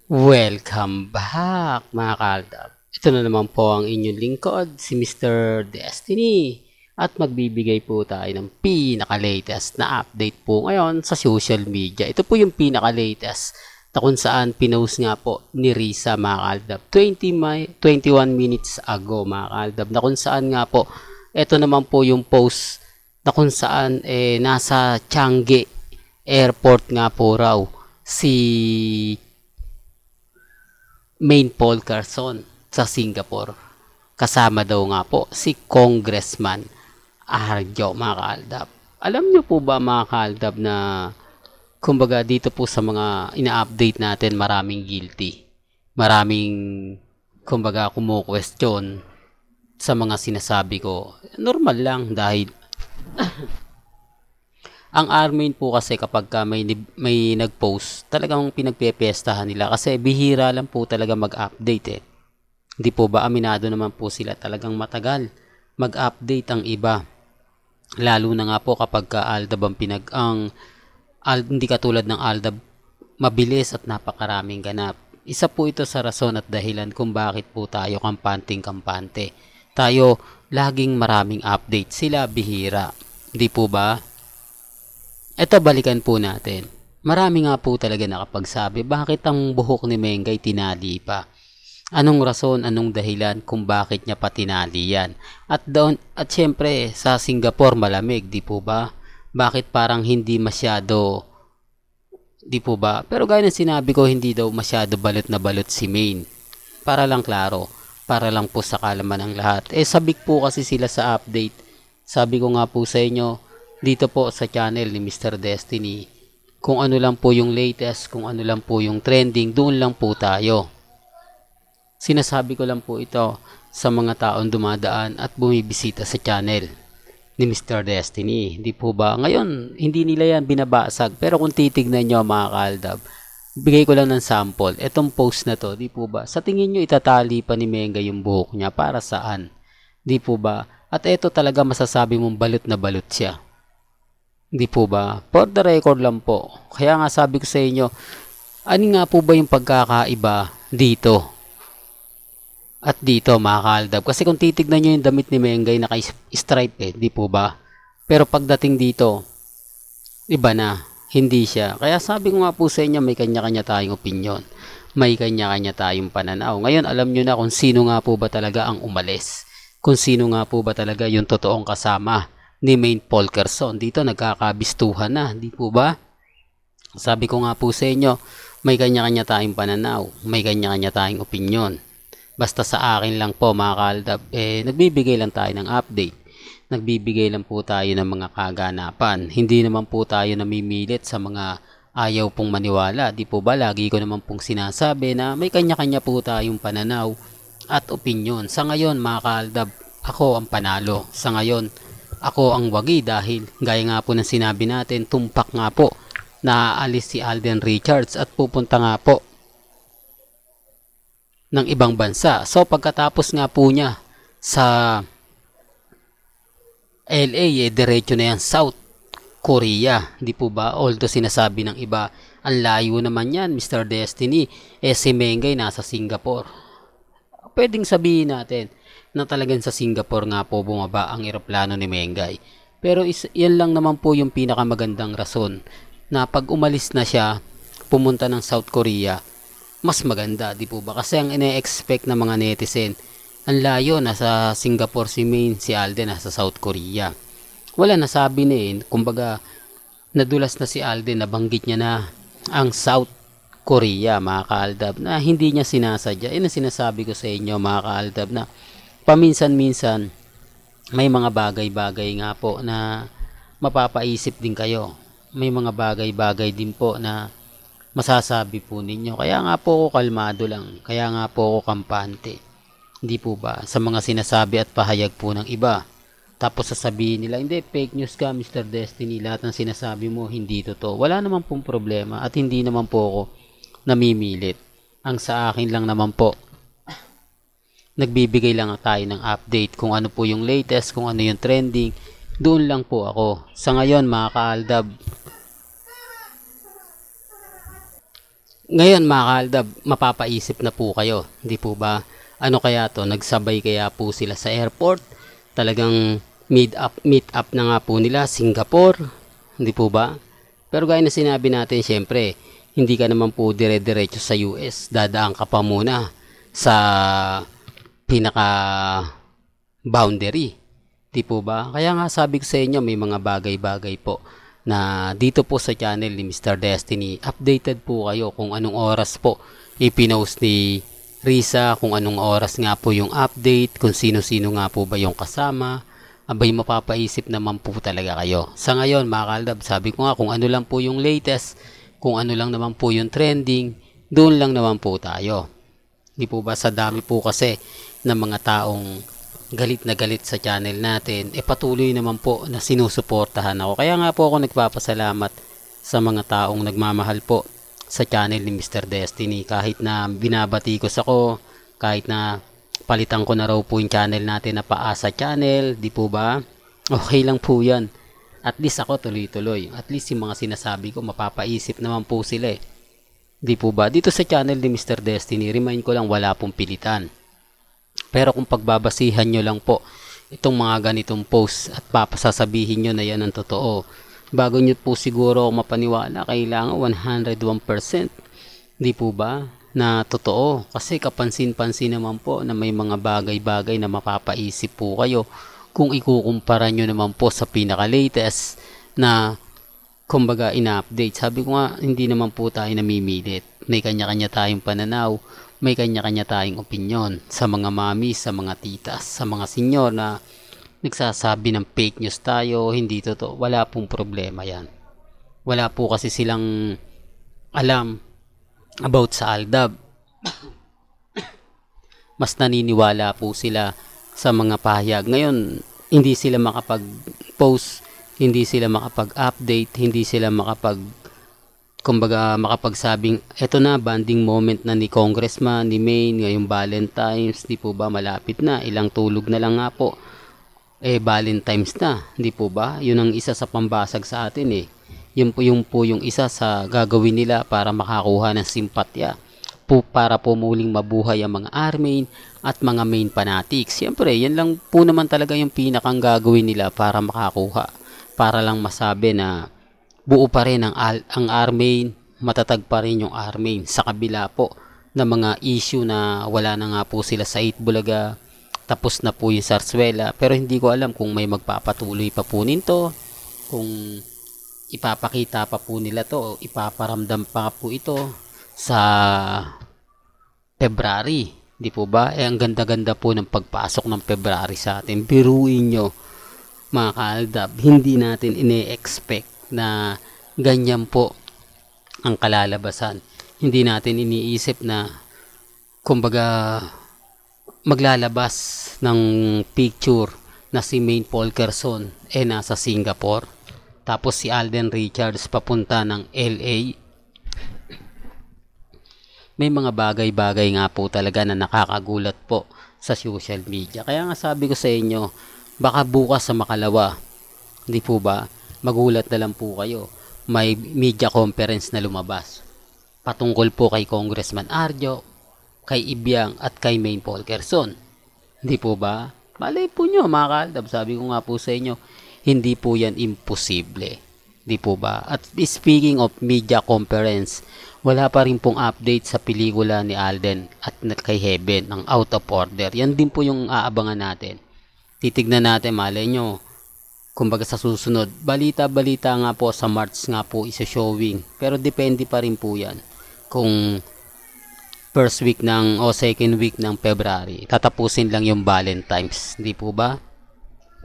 Welcome back mga kaaldab. Ito na naman po ang inyong lingkod, si Mr. Destiny. At magbibigay po tayo ng pinaka-latest na update po ngayon sa social media. Ito po yung pinaka-latest na kung saan pinost nga po ni Risa mga kaaldab 21 minutes ago mga kaaldab, na kung saan nga po ito naman po yung post na kung saan nasa Changi Airport nga po raw si Main Paul Carson sa Singapore. Kasama daw nga po si Congressman Arjo mga kaaldab. Alam nyo po ba mga kaaldab na kumbaga dito po sa mga ina-update natin maraming guilty. Maraming kumbaga kumu-question sa mga sinasabi ko. Normal lang dahil ang Armin po kasi kapag may nag-post, talagang pinagpepestahan nila kasi bihira lang po talaga mag-update eh. Hindi po ba aminado naman po sila talagang matagal mag-update ang iba. Lalo na nga po kapag Aldab hindi katulad ng Aldab mabilis at napakaraming ganap. Isa po ito sa rason at dahilan kung bakit po tayo kampante. Tayo laging maraming update, sila bihira. Hindi po ba? Eto balikan po natin. Marami nga po talaga nakapagsabi bakit ang buhok ni Mengay tinali pa. Anong rason, anong dahilan kung bakit niya pa tinali yan. At syempre sa Singapore malamig, di po ba? Bakit parang hindi masyado, di po ba? Pero gaya ng sinabi ko, hindi daw masyado balot na balot si Main. Para lang klaro, para lang po sa kalaman ng lahat. Sabik po kasi sila sa update. Sabi ko nga po sa inyo, dito po sa channel ni Mr. Destiny, kung ano lang po yung latest, kung ano lang po yung trending, doon lang po tayo. Sinasabi ko lang po ito sa mga taong dumadaan at bumibisita sa channel ni Mr. Destiny. Di po ba? Ngayon, hindi nila yan binabasag. Pero kung titignan nyo mga kaaldab, bigay ko lang ng sample. Etong post na to, di po ba? Sa tingin nyo itatali pa ni Menga yung buhok niya para saan? Di po ba? At ito talaga masasabi mong balot na balot siya. Hindi po ba? For the record lang po. Kaya nga sabi ko sa inyo, ano nga po ba yung pagkakaiba dito at dito mga kaaldab? Kasi kung titignan nyo yung damit ni Mengay naka-stripe di po ba? Pero pagdating dito, iba na. Hindi siya. Kaya sabi ko nga po sa inyo, may kanya-kanya tayong opinion. May kanya-kanya tayong pananaw. Ngayon alam nyo na kung sino nga po ba talaga ang umalis. Kung sino nga po ba talaga yung totoong kasama ni Main Paul Carson. Dito nagkakabistuhan na, di po ba? Sabi ko nga po sa inyo, may kanya-kanya tayong pananaw, may kanya-kanya tayong opinion. Basta sa akin lang po mga kaaldab, nagbibigay lang tayo ng update. Nagbibigay lang po tayo ng mga kaganapan. Hindi naman po tayo namimilit sa mga ayaw pong maniwala. Di po ba? Lagi ko naman pong sinasabi na may kanya-kanya po tayong pananaw at opinion. Sa ngayon mga kaaldab, ako ang panalo. Sa ngayon, ako ang wagi dahil gaya nga po ng sinabi natin, tumpak nga po na aalis si Alden Richards at pupunta nga po ng ibang bansa. So pagkatapos nga po niya sa LA, diretso na yan South Korea. Di po ba? Although sinasabi ng iba, ang layo naman yan Mr. Destiny. Si Mengay nasa Singapore. Pwedeng sabihin natin na talagang sa Singapore nga po bumaba ang eroplano ni Mengay. Pero yan lang naman po yung pinakamagandang rason na pag umalis na siya, pumunta ng South Korea, mas maganda, di po ba? Kasi ang ine-expect ng mga netizen, ang layo, nasa Singapore si Main, si Alden, nasa South Korea. Wala nasabi na kumbaga, nadulas na si Alden, nabanggit niya na ang South Korea, mga kaaldab, na hindi niya sinasadya. Yan ang sinasabi ko sa inyo, mga kaaldab, na paminsan-minsan may mga bagay-bagay nga po na mapapaisip din kayo. May mga bagay-bagay din po na masasabi po ninyo. Kaya nga po ako kalmado lang. Kaya nga po ako kampante. Hindi po ba? Sa mga sinasabi at pahayag po ng iba. Tapos sasabihin nila, hindi, fake news ka Mr. Destiny. Lahat ng sinasabi mo hindi totoo. Wala naman pong problema at hindi naman po ako namimilit. Ang sa akin lang naman po, nagbibigay lang tayo ng update kung ano po yung latest, kung ano yung trending. Doon lang po ako. Sa ngayon mga kaaldab, Ngayon mga kaaldab, mapapaisip na po kayo, hindi po ba? Ano kaya to? Nagsabay kaya po sila sa airport? Talagang meet up na nga po nila Singapore, hindi po ba? Pero gaya na sinabi natin, syempre, hindi ka naman po dire-diretso sa US. Dadaan ka pa muna sa pinaka boundary. Di po ba? Kaya nga sabi ko sa inyo, may mga bagay-bagay po na dito po sa channel ni Mr. Destiny, updated po kayo kung anong oras po ipinost ni Risa, kung anong oras nga po yung update, kung sino-sino nga po ba yung kasama. Abay, mapapaisip naman po talaga kayo. Sa ngayon mga kaldab, sabi ko nga kung ano lang po yung latest, kung ano lang naman po yung trending, doon lang naman po tayo. Di po ba, sa dami po kasi ng mga taong galit na galit sa channel natin, patuloy naman po na sinusuportahan ako. Kaya nga po ako nagpapasalamat sa mga taong nagmamahal po sa channel ni Mr. Destiny. Kahit na binabatikos ako, kahit na palitan ko na raw po yung channel natin na Paasa Channel, di po ba? Okay lang po yan. At least ako tuloy-tuloy. At least yung mga sinasabi ko, mapapaisip naman po sila eh. Di po ba? Dito sa channel ni Mr. Destiny, remind ko lang, wala pong pilitan. Pero kung pagbabasihan nyo lang po itong mga ganitong post at papasasabihin nyo na yan ang totoo, bago nyo po siguro mapaniwala, kailangan 101%. Di po ba? Na totoo. Kasi kapansin-pansin naman po na may mga bagay-bagay na mapapaisip po kayo kung ikukumpara nyo naman po sa pinaka-latest na kumbaga ina-update. Sabi ko nga, hindi naman po tayo namimilit. May kanya-kanya tayong pananaw. May kanya-kanya tayong opinyon sa mga mami, sa mga titas, sa mga senyor na nagsasabi ng fake news tayo, hindi totoo. Wala pong problema yan. Wala po kasi silang alam about sa Aldab. Mas naniniwala po sila sa mga pahayag. Ngayon, hindi sila makapag-post, hindi sila makapag-update, hindi sila makapagsabing eto na, banding moment na ni Congressman, ni Maine, ngayong Valentine's, di po ba, malapit na, ilang tulog na lang nga po, Valentine's na, di po ba? Yun ang isa sa pambasag sa atin eh. Yun po yung isa sa gagawin nila para makakuha ng simpatya, para po muling mabuhay ang mga army at mga main fanatics. Siyempre, yan lang po naman talaga yung pinakang gagawin nila para makakuha, para lang masabi na buo pa rin ang Armain, matatag pa rin yung Armain sa kabila po ng mga issue na wala na nga po sila sa 8 Bulaga, tapos na po yung Sarsuela, pero hindi ko alam kung may magpapatuloy pa po nito, kung ipapakita pa po nila to o ipaparamdam pa po ito sa February, di po ba? Ang ganda-ganda po ng pagpasok ng February sa atin. Biruin nyo mga kaaldab, hindi natin ine-expect na ganyan po ang kalalabasan. Hindi natin iniisip na kumbaga maglalabas ng picture na si Maine Polkerson nasa Singapore, tapos si Alden Richards papunta ng LA. May mga bagay-bagay nga po talaga na nakakagulat po sa social media. Kaya nga sabi ko sa inyo, baka bukas sa Makalawa, hindi po ba, magulat na lang po kayo, may media conference na lumabas patungkol po kay Congressman Arjo, kay Ibiang at kay Maine Polkerson. Hindi po ba? Malay po nyo mga kaaldab, sabi ko nga po sa inyo, hindi po yan imposible. Hindi po ba? At speaking of media conference, wala pa rin pong update sa pelikula ni Alden at kay Heaven, ang Out of Order. Yan din po yung aabangan natin. Titignan natin, malay nyo, kumbaga sa susunod, balita-balita nga po sa March nga po isa-showing. Pero depende pa rin po yan kung first week o second week ng February, tatapusin lang yung Valentine's. Di po ba?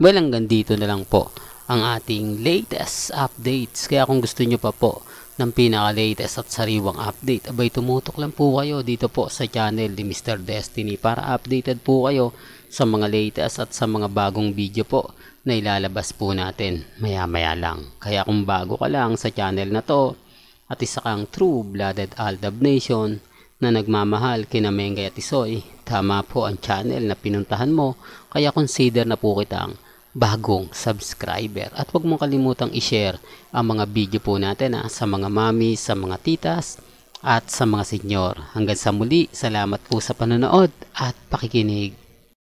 Well, hanggang dito na lang po ang ating latest updates. Kaya kung gusto nyo pa po ng pinaka-latest at sariwang update, abay tumutok lang po kayo dito po sa channel ni Mr. Destiny para updated po kayo sa mga latest at sa mga bagong video po na ilalabas po natin maya-maya lang. Kaya kung bago ka lang sa channel na to at isa kang true-blooded Aldab Nation na nagmamahal kina Mengay at Isoy, tama po ang channel na pinuntahan mo, kaya consider na po kitang bagong subscriber. At huwag mong kalimutang i-share ang mga video po natin sa mga mami, sa mga titas, at sa mga senyor. Hanggang sa muli, salamat po sa panonood at pakikinig.